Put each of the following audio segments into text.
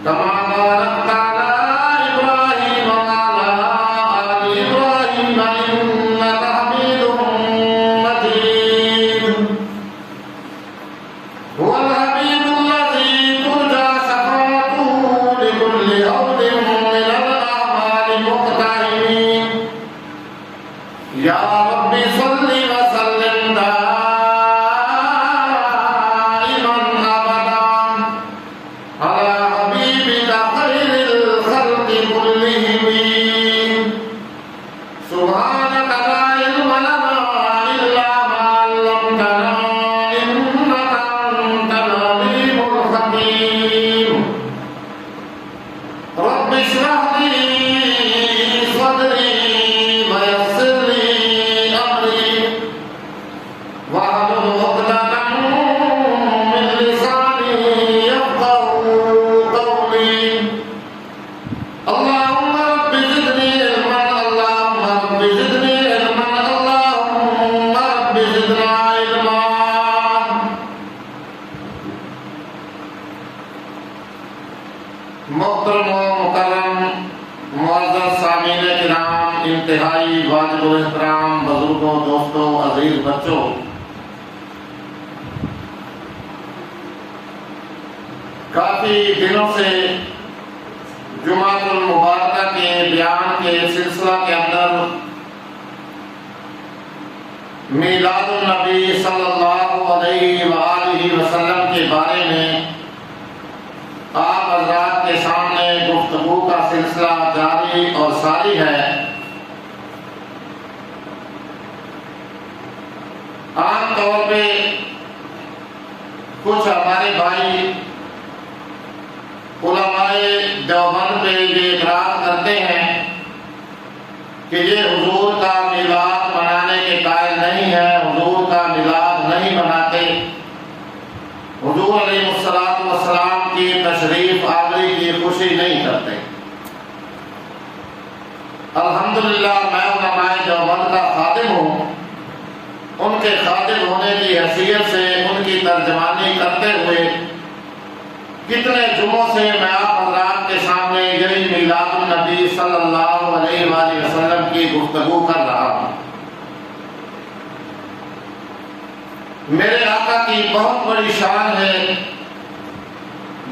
كما باركت على إبراهيم وعلى آل اشرح لي صدري ويسر لي أمري واحلل عقدة من لساني يفقهوا قولي اللهم رب زدني علما اللهم رب زدني علما اللهم رب زدنا علما. محترم و مکرم معزز سامعین کرام، انتہائی واجب و احترام بزرگوں، دوستوں، عزیز بچوں، کافی دنوں سے جمعۃ المبارکہ کے بیان کے سلسلہ کے اندر میلاد النبی صلی اللہ علیہ وآلہ وسلم کے بارے میں آپ حضرات کے سامنے گفتگو کا سلسلہ جاری اور ساری ہے. عام طور پہ کچھ ہمارے بھائی علماء دیوبند پہ یہ اعتراض کرتے ہیں کہ یہ حضور کا میلاد منانے کے قائل نہیں ہے، حضور کا میلاد نہیں مناتے، حضور علیہ السلام کی تشریف آوری کی خوشی نہیں کرتے. الحمدللہ میں علماء دیوبند کا خادم ہوں. ان کے خادم ہونے کی حیثیت سے ان کی ترجمانی کرتے ہوئے کتنے جمعوں سے میں آپ حضرات کے سامنے یہی میلاد النبی صلی اللہ علیہ وآلہ وسلم کی گفتگو کر رہا ہوں. میرے آقا کی بہت بڑی شان ہے،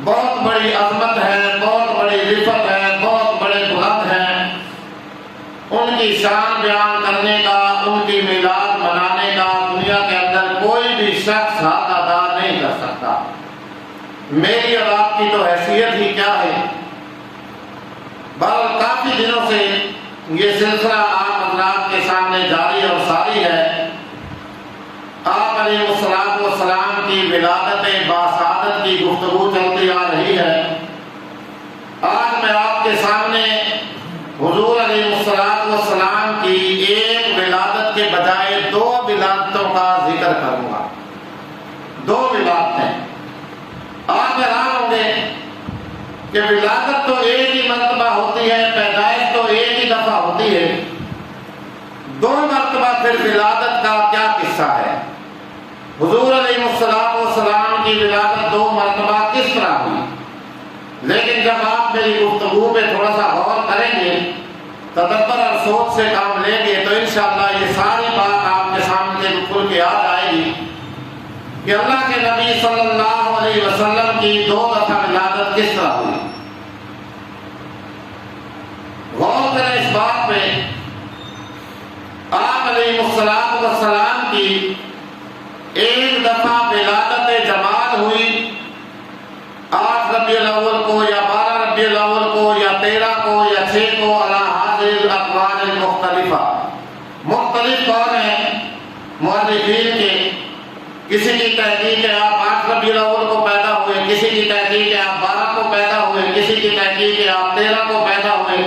بہت بڑی عظمت ہے، بہت بڑی رفعت ہے، بہت بڑے بلند ہیں. ان کی شان بیان کرنے کا، ان کی میلاد منانے کا دنیا کے اندر کوئی بھی شخص حق ادا نہیں کر سکتا. میری اور آپ کی تو حیثیت ہی کیا ہے. بہرحال کافی دنوں سے یہ سلسلہ آپ حضرات کے سامنے جاری اور ساری ہے. آپ علیہ السلام کی ولادت باسعادت کی گفتگو چلتی آ رہی ہے. آج میں آپ کے سامنے حضور علیہ السلام کی ایک ولادت کے بجائے دو ولادتوں کا ذکر کروں گا. دو ولادتیں. آپ حیران ہوں گے کہ ولادت تو ایک ہی مرتبہ ہوتی ہے، پیدائش تو ایک ہی دفعہ ہوتی ہے، دو مرتبہ پھر ولادت کا کیا قصہ ہے؟ حضور علیہ السلام کی ولادت دو مرتبہ کس طرح ہوئی؟ لیکن جب آپ میری گفتگو پہ تھوڑا سا غور کریں گے، تدبر اور سوچ سے کام لیں گے، تو انشاءاللہ یہ ساری بات آپ کے سامنے کھل کے آ جائے گی کہ اللہ کے نبی صلی اللہ علیہ وسلم کی دو دفعہ ولادت کس طرح ہوئی. غور کریں اس بات پہ. آپ علیہ السلام کی ایک دفعہ ولادت جمال ہوئی 8 ربیع الاول کو یا 12 ربیع الاول کو یا 13 کو یا 6 کو علی حاضر الاقوال المختلفہ. مختلف قول ہیں مؤرخین کے. کسی کی تحقیق ہے آپ 8 ربیع الاول کو پیدا ہوئے، کسی کی تحقیق ہے آپ 12 کو پیدا ہوئے، کسی کی تحقیق ہے آپ 13 کو پیدا ہوئے،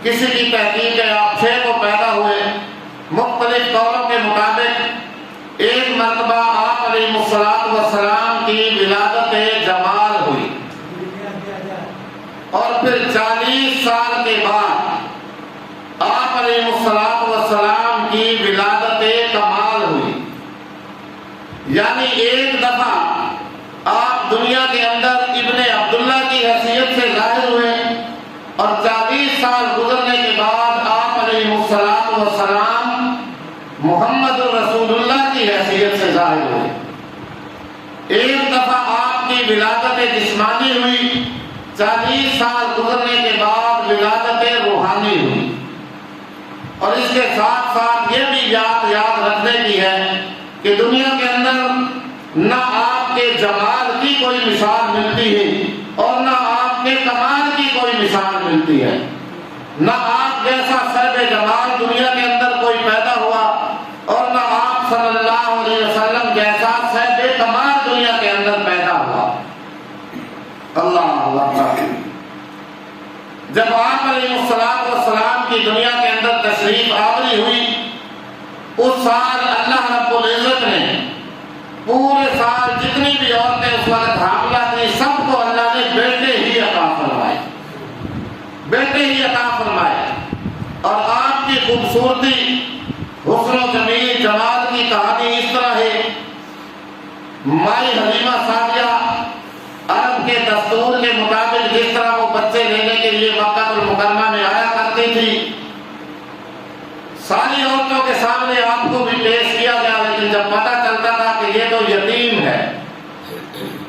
کسی کی تحقیق ہے آپ 6 کو پیدا ہوئے. مختلف قولوں کے مطابق ایک مرتبہ آپ علیہ السلام کی ولادت جمال ہوئی اور پھر 40 سال کے بعد آپ علیہ السلام کی ولادت کمال ہوئی. یعنی ایک دفعہ آپ دنیا کے اندر ابن عبداللہ کی حیثیت سے ظاہر ہوئے اور 40 سال گزرنے کے بعد آپ علیہ السلام محمد رسول اللہ کی حیثیت سے ظاہر ہوئے. ایک دفعہ آپ کی ولادت جسمانی ہوئی، 40 سال گزرنے کے بعد ولادت روحانی ہوئی. اور اس کے ساتھ ساتھ یہ بھی یاد رکھنے کی ہے کہ دنیا کے اندر نہ آپ کے جمال کی کوئی مثال ملتی ہے اور نہ آپ کے کمال کی کوئی مثال ملتی ہے. نہ آپ جیسا صاحب جمال دنیا کے اندر کوئی پیدا ہوا اور نہ آپ صلی اللہ علیہ وسلم جیسا صاحب کمال دنیا کے اندر پیدا ہوا. اللہ اکبر. جب آپ علیہ السلام کی دنیا کے اندر تشریف آوری ہوئی، اس سال اللہ رب العزت نے پورے سال جتنی بھی عورتیں اس وقت حاملہ تھیں سب کو اللہ نے بیٹے ہی عطا فرمائے، بیٹے ہی عطا فرمائے۔ اور آپ کی خوبصورتی، حسن و جمیل، جمال کی کہانی اس طرح ہے۔ مائی حلیمہ سعدیہ عرب کے دستور کے مطابق جس طرح وہ بچے لینے کے لیے مکہ المکرمہ میں آیا کرتی تھی، ساری عورتوں کے سامنے آپ کو بھی پیش کیا گیا، لیکن جب پتہ چلتا تھا کہ یہ تو یتیم ہے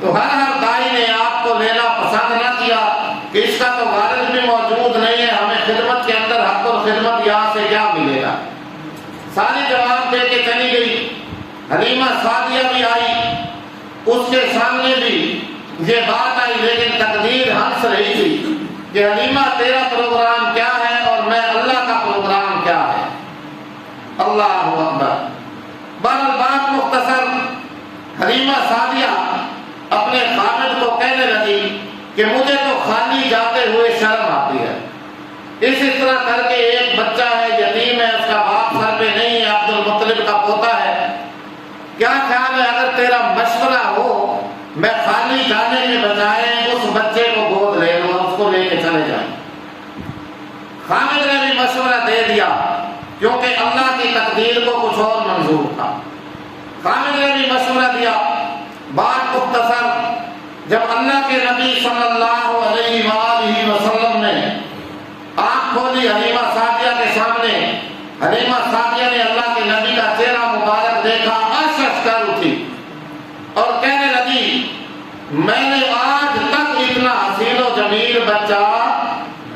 تو ہر دائی نے آپ کو لینا پسند نہ کیا کہ اس کا تو والد بھی موجود نہیں ہے، ہمیں خدمت کے اندر حق الخدمت یہاں سے کیا ملے گا۔ ساری جواب دے کے چلی گئی۔ حلیمہ سعدیہ بھی آئی، اس کے سامنے بھی یہ بات آئی، لیکن تقدیر ہنس رہی تھی کہ حلیمہ تیرا پروگرام کیا ہے اور میں اللہ کا پروگرام کیا ہے۔ اللہ اکبر۔ بہرحال بات مختصر، حلیمہ سعدیہ اپنے خامد کو کہنے لگی کہ مجھے تو خالی جاتے ہوئے شرم آتی ہے، اس طرح کر کے ایک بچہ ہے، یتیم ہے، اس کا باپ سر پہ نہیں ہے، عبد المطلب کا پوتا ہے، کیا خیال ہے اگر تیرا مشورہ ہو میں خالی جانے کے بجائے اس بچے کو گود لے لوں اور اس کو لے کے چلے جائیں۔ خامد نے بھی مشورہ دے دیا کیونکہ اللہ کی تقدیر کو کچھ اور منظور تھا۔ خامد نے بھی مشورہ دیا۔ بات مختصر، جب اللہ کے نبی صلی اللہ علیہ وآلہ وسلم نے آنکھ کھولی حلیمہ سعدیہ کے سامنے، حلیمہ سعدیہ نے اللہ کے نبی کا چہرہ مبارک دیکھا، اشش کر اٹھی اور کہنے لگی میں نے آج تک اتنا حسین و جمیل بچہ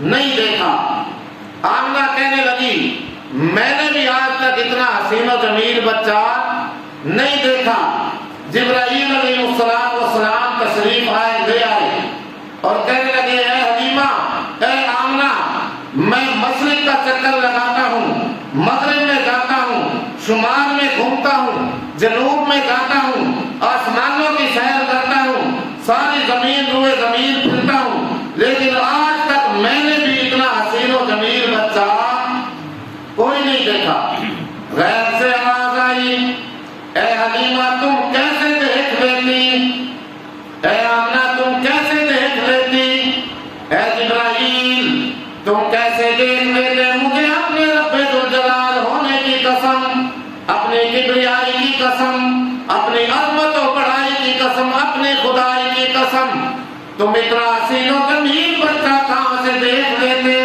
نہیں دیکھا۔ آمنہ کہنے لگی میں نے بھی آج تک اتنا حسین و جمیل بچہ نہیں دیکھا۔ جبرائیل علیہ السلام تشریف لے آئے اور کہنے لگے اے حلیمہ، اے آمنہ، میں مشرق کا چکر لگاتا ہوں، مغرب میں جاتا ہوں، شمال میں گھومتا ہوں، جنوب میں جاتا ہوں، آسمانوں کی سیر کرتا ہوں، ساری زمین روئے زمین پھرتا ہوں، لیکن آج تک میں نے بھی اتنا حسین و جمیل بچہ کوئی نہیں دیکھا۔ غیب سے آواز آئی اے حلیمہ تم کیسے دیکھ لیتی، اے آمنہ تم کیسے دیکھ لیتی، اے جبرائیل تم کیسے دیکھ لیتے، مجھے اپنے رب ذوالجلال ہونے کی قسم، اپنی کبریائی کی قسم، اپنی عظمت و بڑائی کی قسم، اپنی خدائی کی قسم، تم اتنا حسین و جمیل بچہ کہاں سے دیکھ لیتے،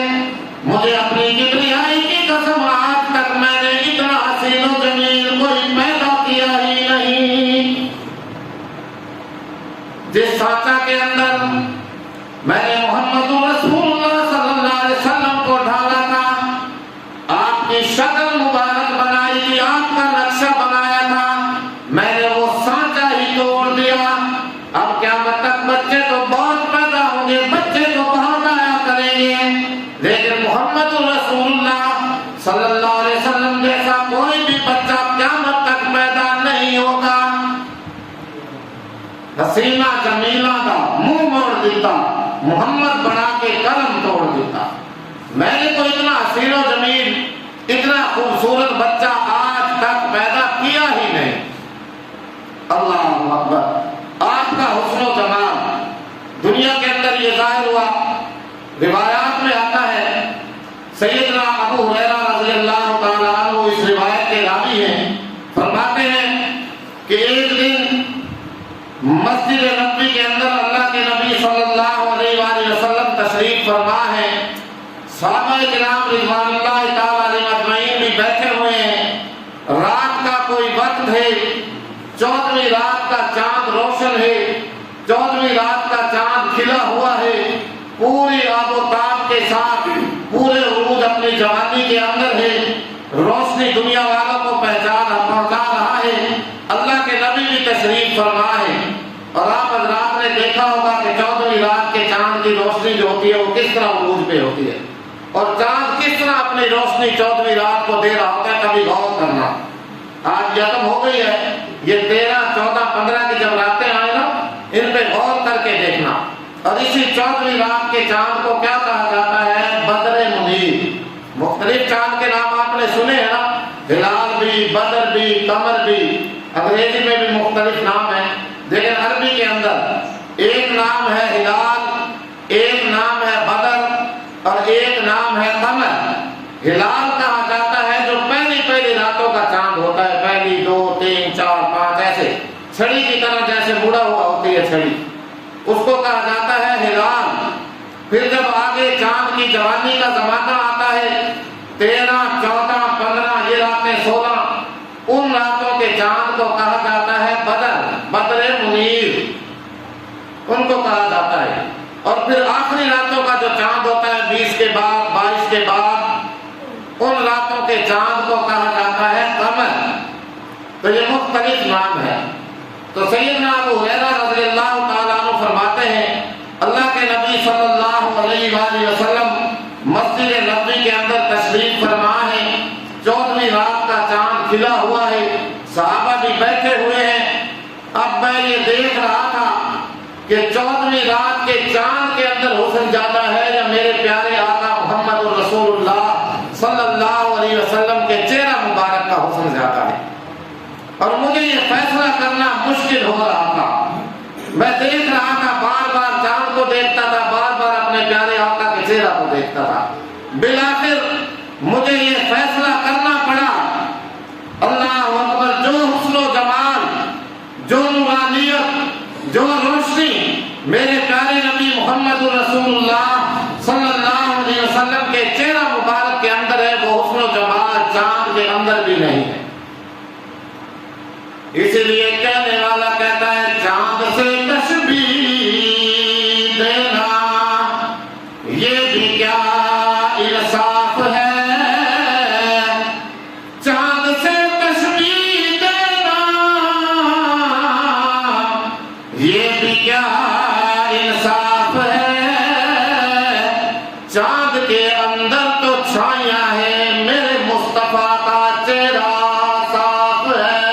مجھے اپنی کبریائی کی قسم آج تک میں نے اتنا حسین و جمیل کوئی پیدا کیا ہی نہیں۔ جس سانچہ کے اندر میں نے محمد رسول اللہ صلی اللہ علیہ وسلم کو ڈھالا تھا، آپ کی شکل مبارک بنائی تھی، آپ کا نقشہ بنایا تھا، میں نے وہ سانچہ ہی توڑ دیا۔ اب قیامت تک بچے تو بہت پیدا ہوں گے، بچے تو بہت آیا کریں گے، لیکن محمد رسول اللہ صلی اللہ علیہ وسلم جیسا کوئی بھی بچہ قیامت تک پیدا نہیں ہوگا۔ حسینہ جمیلہ کا منہ موڑ دیتا، محمد بنا کے قلم توڑ دیتا۔ میں نے تو اتنا حسین و جمیل، اتنا خوبصورت بچہ آج تک پیدا کیا ہی نہیں۔ اللہ اکبر۔ آپ کا حسن و جمال دنیا کے اندر یہ ظاہر ہوا۔ روایات میں آتا ہے، سیدنا ابو ہریرہ رضی اللہ تعالیٰ عنہ اس روایت کے راوی ہیں، فرماتے ہیں کہ ایک دن مسجد نبوی کے اندر اللہ کے نبی صلی اللہ علیہ وآلہ وسلم تشریف فرما ہے، صحابہ کرام رضوان اللہ تعالیٰ علیہ اجمعین بھی بیٹھے ہوئے ہیں، رات کا کوئی وقت ہے، 14ویں رات کا چاند روشن ہے، 14ویں رات کا چاند کھلا ہوا ہے، پوری آب و تاب کے ساتھ پورے عروج اپنی جوانی کے اندر ہے، روشنی دنیا والوں کو پہنچا رہا ہے، اللہ کے نبی بھی تشریف فرما ہے، اور آپ حضرات نے دیکھا ہوگا کہ 14ویں رات کے چاند کی روشنی جو ہوتی ہے وہ کس طرح عروج پہ ہوتی ہے، اور چاند کس طرح اپنی روشنی 14ویں رات کو دے رہا ہوتا ہے، کبھی غور کرنا۔ آج ختم ہو گئی ہے، یہ 13، 14، 15 کی جب راتیں آئے نا، ان پہ غور کر کے دیکھنا۔ اور اسی 14ویں رات کے چاند کو کیا کہا جاتا ہے؟ ہلال بھی، بدر بھی، قمر بھی، انگریزی میں بھی مختلف نام ہیں، لیکن عربی کے اندر ایک نام ہے ہلال، ایک نام ہے بدر اور ایک نام ہے قمر۔ ہلال کہا جاتا ہے جو پہلی راتوں کا چاند ہوتا ہے، پہلی 2 3 4 5 ایسے چھڑی کی طرح جیسے بوڑھا ہوا ہوتی ہے چھڑی، اس کو کہا جاتا ہے ہلال۔ پھر جب آگے چاند کی جوانی کا زمانہ آتا ہے، 13 14 15 یہ راتیں 16، ان راتوں کے چاند کو کہا جاتا ہے بدر منیر، ان کو کہا جاتا ہے۔ اور پھر آخری راتوں کا جو چاند ہوتا ہے 20 کے بعد 22 کے بعد، ان راتوں کے چاند کو کہا جاتا ہے قمر۔ تو یہ مختلف نام ہے۔ تو سیدنا ابو ہریرہ رضی اللہ تعالیٰ عنہ فرماتے ہیں اللہ کے نبی صلی اللہ علیہ وآلہ وسلم مسجد نبوی کے اندر تشریف فرما ہے، 14ویں رات کا چاند کھلا ہوا ہے، صحابہ بھی بیٹھے ہوئے ہیں۔ اب میں یہ دیکھ رہا تھا کہ 14ویں رات کے چاند کے اندر حسن زیادہ ہے یا میرے پیارے آقا محمد رسول اللہ صلی اللہ علیہ وسلم کے چہرہ مبارک کا حسن زیادہ ہے، اور مجھے یہ فیصلہ کرنا مشکل ہو رہا تھا۔ میں دیکھ رہا تھا، بار بار چاند کو دیکھتا تھا، بار بار اپنے پیارے آقا کے چہرہ کو دیکھتا تھا۔ بالآخر مجھے یہ فیصلہ کرنا پڑا، اللہ اکبر، جو حسن و جمال، جو نورانیت، جو روشنی میرے پیارے نبی محمد رسول اللہ صلی اللہ علیہ وسلم کے چہرہ مبارک کے اندر ہے، وہ حسن و جمال چاند کے اندر بھی نہیں ہے۔ اسی لیے کہنے والا کہتا ہے چاند سے تشبیہ دینا یہ بھی کیا انصاف ہے، چاند سے تشبیہ دینا یہ بھی کیا انصاف ہے، چاند کے اندر تو چھایاں ہے، میرے مصطفیٰ کا چہرہ صاف ہے۔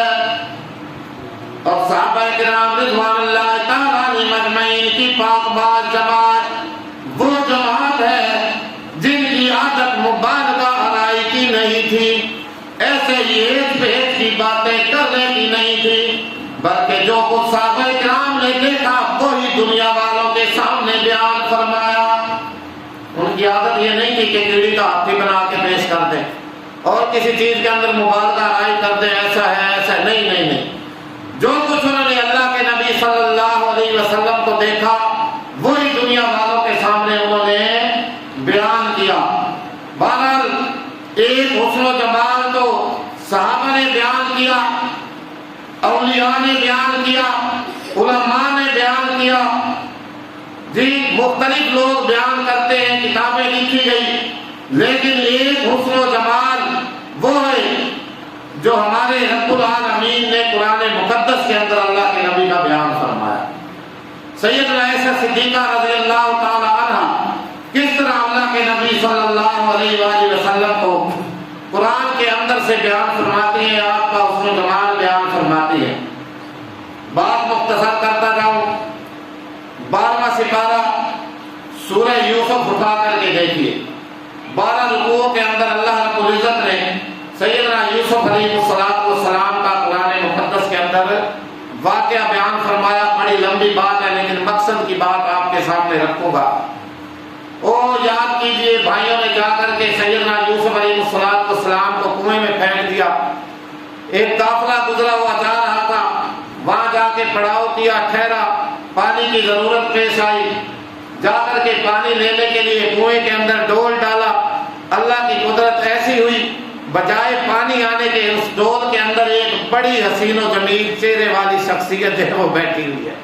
اور صحابہ کرام رضوان اللہ تعالیٰ علیہم اجمعین کی پاک باز جماعت وہ جماعت ہے جن کی عادت مبالغہ آرائی کی نہیں تھی، ایسے ہیچ پہچ کی باتیں کرنے کی نہیں تھی، بلکہ جو کچھ صحابہ کرام نے دیکھا وہی دنیا والوں کے سامنے بیان فرمایا۔ ان کی عادت یہ نہیں تھی کہ کیڑی کا ہاتھی بنا کے پیش کر دیں اور کسی چیز کے اندر مبالغہ آرائی کر دیں، ایسا ہے ایسا نہیں۔ جو کچھ انہوں نے اللہ کے نبی صلی اللہ علیہ وسلم کو دیکھا وہی دنیا والوں کے سامنے انہوں نے بیان کیا۔ بہرحال ایک حسن و جمال تو صحابہ نے بیان کیا، اولیاء نے بیان کیا، علماء نے بیان کیا، جی مختلف لوگ بیان کرتے ہیں، کتابیں لکھی گئی، لیکن ایک حسن و جمال وہ ہے جو ہمارے رب العالمین نے قرآن مقدس کے اندر اللہ کے نبی کا بیان فرمایا۔ سیدنا عائشہ صدیقہ رضی اللہ تعالی عنہ کس طرح اللہ کے نبی صلی اللہ علیہ وآلہ وسلم کو قرآن کے اندر سے بیان فرماتی ہیں، آپ کا حسن و جمال بیان فرماتی ہے۔ بات مختصر کرتا جاؤں، 12واں سپارہ سورہ یوسف اٹھا کر کے دیکھیے، 12 رکوعوں کے اندر اللہ رب العزت نے سیدنا یوسف علیہ السلام کا قرآن مقدس کے اندر واقعہ بیان فرمایا۔ بڑی لمبی بات ہے لیکن مقصد کی بات آپ کے سامنے رکھوں گا۔ یاد کیجئے، بھائیوں نے جا کر کے سیدنا یوسف علیہ السلام کو کنویں میں پھینک دیا۔ ایک قافلہ گزرا ہوا جا رہا تھا، وہاں جا کے پڑاؤ کیا، ٹھہرا، پانی کی ضرورت پیش آئی، جا کر کے پانی لینے کے لیے کنویں کے اندر ڈول ڈالا۔ اللہ کی قدرت ایسی ہوئی، بجائے پانی آنے کے اس ڈول کے اندر ایک بڑی حسین و جمیل چہرے والی شخصیت ہے وہ بیٹھی ہوئی ہے۔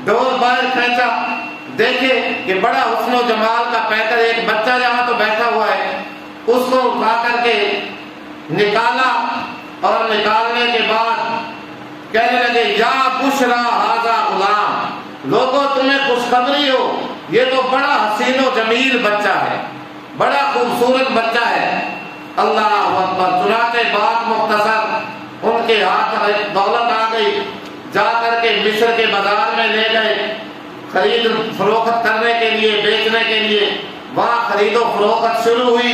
ڈول باہر کھینچا، دیکھے کہ بڑا حسن و جمال کا پیکر ایک بچہ جہاں تو بیٹھا ہوا ہے، اس کو اٹھا کر کے نکالا، اور نکالنے کے بعد کہنے لگے یا بشرا ھذا غلام، لوگوں تمہیں خوشخبری ہو، یہ تو بڑا حسین و جمیل بچہ ہے، بڑا خوبصورت بچہ ہے۔ اللہ اکبر۔ چنانچہ بات مختصر، ان کے ہاتھ دولت آ گئی، جا کر کے مصر کے بازار میں لے گئے خرید فروخت کرنے کے لیے، بیچنے کے لیے۔ وہاں خرید و فروخت شروع ہوئی،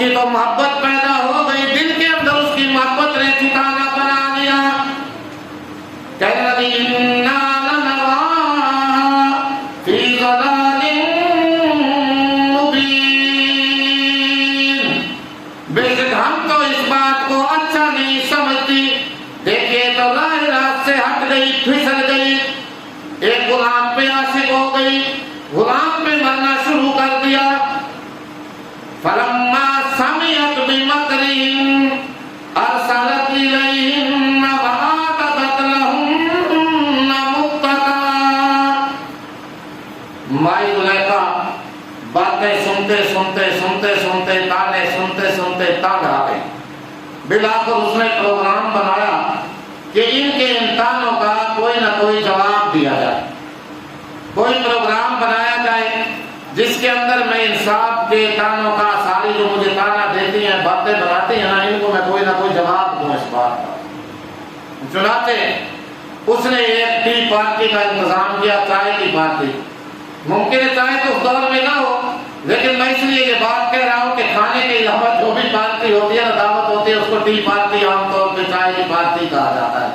کی تو محبت پیدا ہو گئی، دل کے اندر اس کی محبت نے ٹھکانہ بنا لیا۔ کہنے لگی اِنَّا لَنَرَاهَا فِي ضَلَالٍ مُبِينٍ، بے شک ہم تو اس بات کو اچھا نہیں سمجھتی، دیکھیے تو راہ راست سے ہٹ گئی، پھسل گئی، ایک غلام پہ عاشق ہو گئی، غلام پہ مرنا شروع کر دیا۔ فَلَمَّا سَمِعَتْ بِمَكْرِهِنَّ أَرْسَلَتْ إِلَيْهِنَّ وَآتَتْ لَهُنَّ مُتَّكَأً۔ مائی زلیخا باتیں سنتے سنتے تانے سنتے تانگ آ گئی۔ بلاخر اس نے پروگرام بنایا کہ ان کے امتحانوں کا کوئی نہ کوئی جواب دیا جائے، کوئی پروگرام بنایا جائے جس کے اندر میں انصاف کے تانوں کا، ساری جو مجھے تانا دیتی ہیں، باتیں بناتی ہیں نا، ان کو میں کوئی نہ کوئی جواب دوں اس بات کا۔ چنانچہ اس نے ایک ٹی پارٹی کا انتظام کیا، چائے کی پارٹی۔ ممکن ہے چائے تو اس دور میں نہ ہو، لیکن میں اس لیے یہ بات کہہ رہا ہوں کہ کھانے کے علاوہ جو بھی پارٹی ہوتی ہے نا، دعوت ہوتی ہے، اس کو ٹی پارٹی عام طور پہ چائے کی پارٹی کہا جاتا ہے۔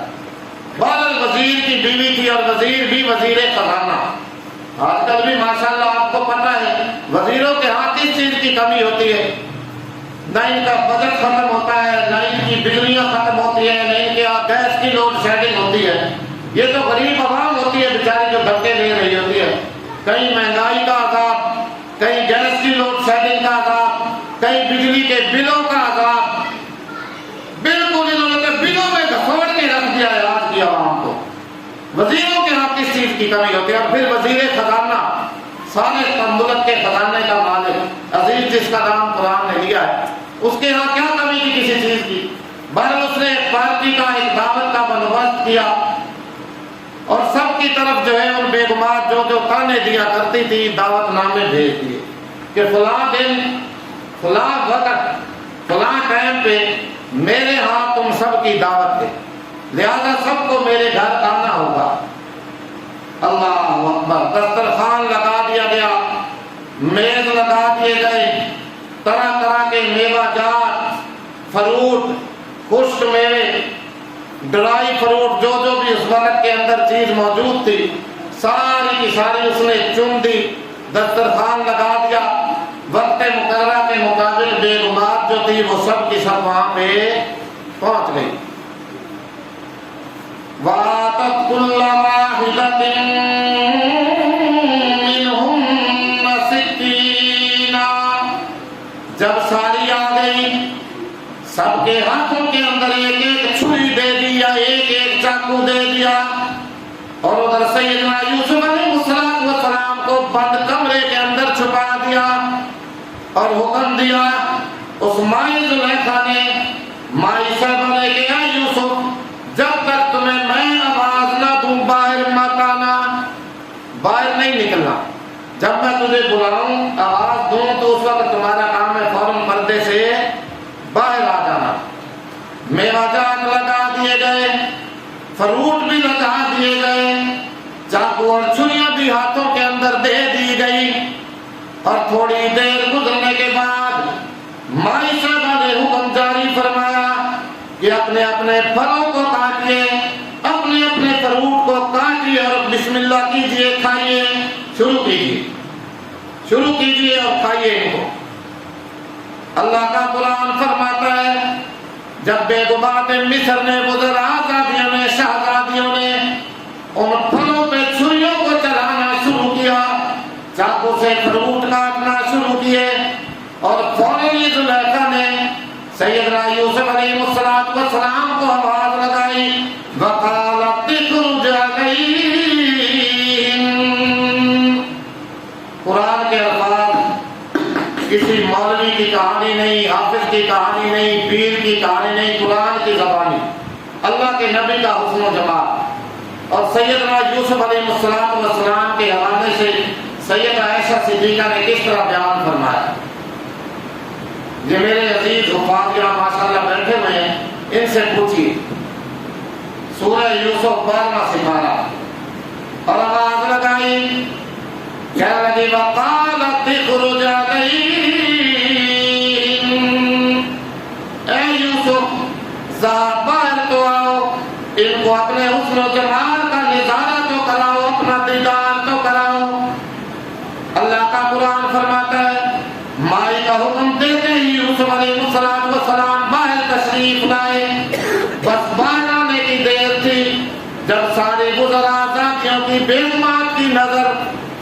بہرحال وزیر کی بیوی تھی اور وزیر بھی وزیر خزانہ۔ آج کل بھی ماشاءاللہ آپ کو پتہ ہے وزیروں کے ہاتھ اس چیز کی کمی ہوتی ہے، نہ ان کا بجٹ ختم ہوتا ہے، نہ ان کی بجلیاں ختم ہوتی ہیں، نہ ان کے گیس کی لوڈ شیڈنگ ہوتی ہے۔ یہ تو غریب عوام ہوتی ہے بیچاری جو دھکے لے رہی ہوتی ہے، کہیں مہنگائی کا عذاب، کہیں گیس کی لوڈ شیڈنگ کا عذاب، کہیں بجلی کے بلوں کا عذاب۔ بالکل انہوں نے بلوں میں گھسوڑ کے رکھ دیا ہے آج کی عوام کو۔ وزیروں کے ہاں کس چیز کی کمی ہوتی ہے؟ اور پھر وزیر خزانہ، سارے ملک کے خزانے کا مالک، عزیز جس کا نام قرآن نے لیا ہے، اس کے ہاں کیا کمی تھی کسی چیز کی؟ بہرحال اس نے ایک پارٹی کا، ایک دعوت کا بندوبست کیا اور سب کی طرف جو ہے ان بیگمات جو تانے دیا کرتی تھی، دعوت نامے بھیج دیے کہ فلاں دن، فلاں وقت، فلاں ٹائم پہ میرے ہاں تم سب کی دعوت ہے، لہذا سب کو میرے گھر آنا ہوگا۔ اللہ اکبر! دسترخوان لگا دیا گیا، میز لگا دیے گئے، طرح طرح کے میوہ جات، فروٹ، خشک میوے، ڈرائی فروٹ، جو بھی اس وقت کے اندر چیز موجود تھی، ساری کی ساری اس نے چن دی، دسترخوان لگا دیا۔ وقت مقررہ کے مطابق بیگمات جو تھی وہ سب کی سب وہاں پہ پہنچ گئی۔ وَآتَتْ كُلَّ وَاحِدَةٍ مِّنْهُنَّ سِكِّينًا، جب ساری آ گئی، سب کے ہاتھوں کے اندر ایک ایک چھری دے دیا، ایک ایک چاقو دے دیا، اور ادھر سیدنا یوسف علیہ السلام کو بند کمرے کے اندر چھپا دیا اور حکم دیا اس مائی زلیخا نے، مائی صاحبہ نے کہ اے یوسف، جب تک تمہیں میں آواز نہ دوں باہر مت آنا، باہر نہیں نکلنا، جب میں تجھے بلاؤں آواز دوں تو اس وقت تمہارا کام ہے فوراً پردے سے باہر آ جانا۔ میوہ جات لگا دیے گئے، فروٹ بھی لگا دیے گئے، چاقو اور چھریاں بھی ہاتھوں کے اندر دے دی گئی، اور تھوڑی دیر گزرنے کے بعد مائی صاحبہ نے حکم جاری فرمایا کہ اپنے اپنے پھلوں کو کاٹیے، اپنے اپنے فروٹ کو کاٹیے اور بسم اللہ کیجئے، کھائیے، شروع کیجئے اور کھائیے ان کو۔ اللہ کا قرآن فرماتا ہے جب بیگمات مصر نے، وزراء آزادیوں نے، شہزادیوں نے ان پھلوں پہ چھریوں کو چلانا شروع کیا، چاقو سے فروٹ کاٹنا شروع کیے، اور فوراً زلیخا نے سیدنا یوسف علیہ السلام کو آواز لگائی، وقالت اخرج علیہم۔ قرآن کے الفاظ کسی مولوی کی کہانی نہیں، حافظ کی کہانی نہیں، پیر کی کہانی نہیں، قرآن کی زبانی، اللہ کے نبی کا حسن و جمال۔ اور سیدنا یوسف علیہ السلام کے حوالے سے سیدہ عائشہ صدیقہ نے کس طرح بیان فرمایا۔ یہ میرے عزیز حفاظ یہاں ماشاءاللہ بیٹھے ہوئے ہیں، ان سے پوچھیے، سورہ یوسف 12واں سپارہ، اور آواز لگائی، کہنے لگی وقالت اخرج علیہم ان کو اپنے حسن و جمال کا نظارہ تو کراؤ، اپنا دیدار تو کراؤ۔ اللہ کا قرآن فرماتا ہے مائی کا حکم دیتے ہی یوسف علیہ السلام باہر تشریف لائے، بس باہر آنے کی دیر تھی جب سارے گزر آزادیوں کی بیگمات کی نظر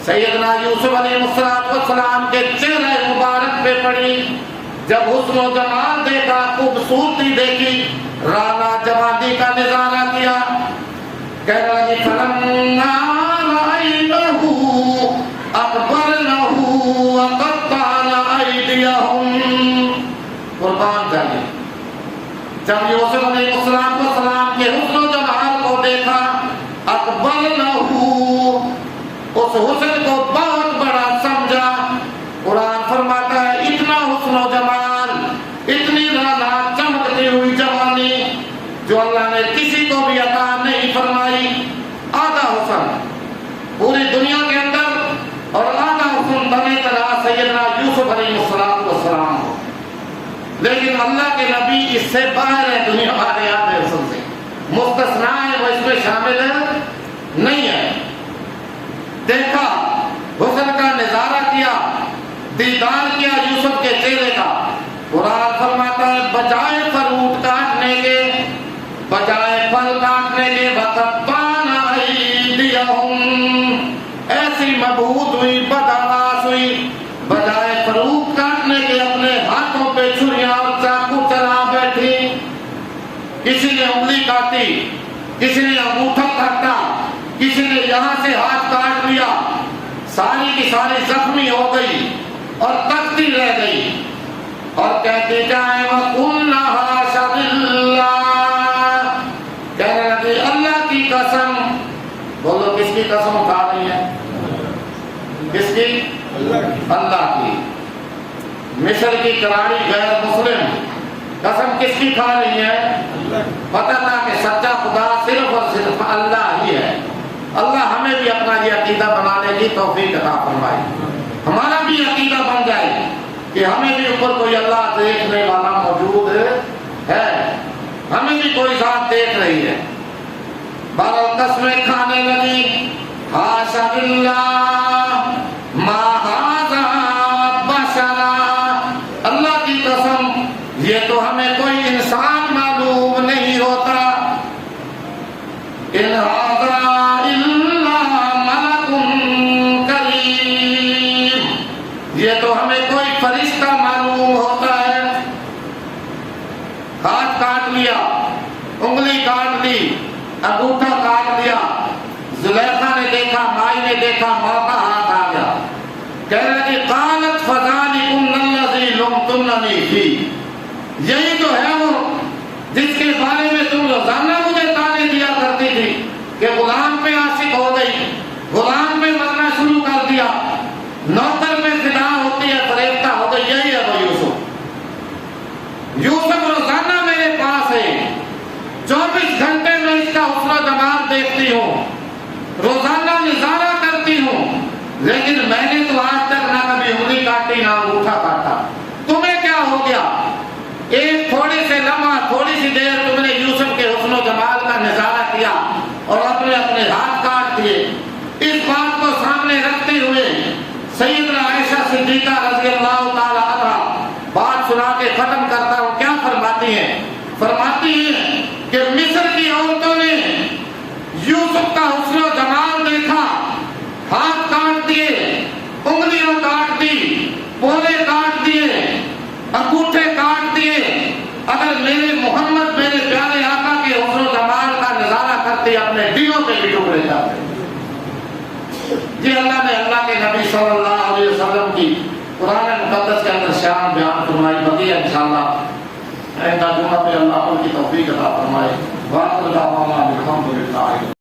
سیدنا یوسف علیہ السلام کے چہرے مبارک پہ پڑی، جب حسن و جمال دیکھا، خوبصورتی دیکھی، رانا جوانی کا نظارہ کیا، کہنے لگی فلما رأیتہ اکبرنہ وقطعن ایدیہم۔ قربان جائے، جب یوسف علیہ السلام کے حسن و جمال کو دیکھا، اکبرنہ، اس حسن کو بہت بڑا سمجھا۔ قرآن فرماتا ہے اتنا حسن و جمال، اتنی رانا چمکتی ہوئی جوانی جو اللہ نے کسی کو بھی عطا نہیں فرمائی۔ آدھا حسن پوری دنیا کے اندر اور آدھا حسن بنے طرح سیدنا یوسف علیہ السلام کو، لیکن اللہ کے نبی اس سے باہر ہے، دنیا والے آدھے حسن سے مستثنا ہے، وہ اس میں شامل نہیں ہے۔ دیکھا، حسن کا نظارہ کیا، دیدار کیا یوسف کے چہرے کا۔ قرآن فرماتا ہے بجائے فروٹ کاٹنے کے، بجائے پھل کاٹنے کے، وقطعن ایدیہم، ایسی مبہوت ہوئی، بدحواس ہوئی، بجائے فروٹ کاٹنے کے اپنے ہاتھوں پہ چھریاں اور چاقو چلا بیٹھی۔ کسی نے انگلی کاٹی، کسی نے انگوٹھا کاٹا، کسی نے یہاں سے ہاتھ کاٹ لیا، ساری کی ساری زخمی ہو گئی اور تکتی رہ گئی، اور کہتے جائیں وَقُلْنَا حَاشَ لِلَّهِ، کہنے لگے اللہ کی قسم۔ بولو کس کی قسم کھا رہی ہے؟ کس کی؟ اللہ کی۔ مصر کی کراڑی غیر مسلم قسم کس کی کھا رہی ہے؟ پتہ تھا کہ سچا خدا صرف اور صرف اللہ ہی ہے۔ اللہ ہمیں بھی اپنا یہ عقیدہ بنانے کی توفیق عطا فرمائے، ہمارا بھی عقیدہ بن جائے کہ ہمیں بھی اوپر کوئی اللہ دیکھنے والا موجود ہے، ہمیں بھی کوئی ذات دیکھ رہی ہے۔ بہرحال قسمیں کھانے لگی، حاشا للہ ما ھذا بشرا، اللہ کی قسم یہ تو ہمیں کوئی انسان معلوم نہیں ہوتا، ان ھذا الا ملک کریم، یہ تو ہمیں کوئی فرشتہ معلوم ہوتا ہے۔ ہاتھ کاٹ لیا، انگلی کاٹ لی، انگوٹھا کاٹ لیا، زلیخا نے دیکھا، مائی نے دیکھا، موقع ہاتھ آ گیا، کہنے لگی قالت فذلکن الذی لمتننی فیہ، یہی تو ہے وہ جس کے بارے میں تم روزانہ مجھے تانے دیا کرتی تھی کہ غلام پہ عاشق ہو گئی، غلام پہ مرنا شروع کر دیا، نوکر میں فدا ہوتی ہے، فریفتہ ہو گئی، یہی ہے وہ یوسف۔ یوسف روزانہ میرے پاس ہے، 24 گھنٹے میں اس کا حسن و جمال دیکھتی ہوں، روزانہ نظارہ کرتی ہوں، لیکن میں نے تو آج تک نہ کبھی انگلی کاٹی نہ انگوٹھا کاٹا۔ تمہیں کیا ہو گیا؟ ایک تھوڑی سے لمحہ، تھوڑی سی دیر تم نے یوسف کے حسن و جمال کا نظارہ کیا اور اپنے ہاتھ کاٹ دیے۔ اس بات کو سامنے رکھتے ہوئے سیدنا عائشہ صدیقہ رضی اللہ تعالی عنہا بات سنا کے ختم کرتا ہوں، کیا فرماتی ہیں؟ فرماتی ہیں کہ مصر کی عورتوں نے یوسف کا حسن و جمال دیکھا، ہاتھ کاٹ دیے، انگلیاں کاٹ دی، پولے کاٹ دیے، انگوٹھے کاٹ دیے۔ اگر میرے محمد، میرے پیارے آقا کے حسن و جمال کا نظارہ کرتے اپنے دلوں پہ بھی ٹکڑے جاتے۔ یہ اللہ نے اللہ کے نبی صلی اللہ علیہ وسلم کی قرآن مقدس کے اندر شان بیان فرمائی، بقیہ انشاءاللہ آئندہ جمعہ پہ اللہ ان کی توفیق عطا فرمائے۔ وآخر دعوانا الحمدللہ۔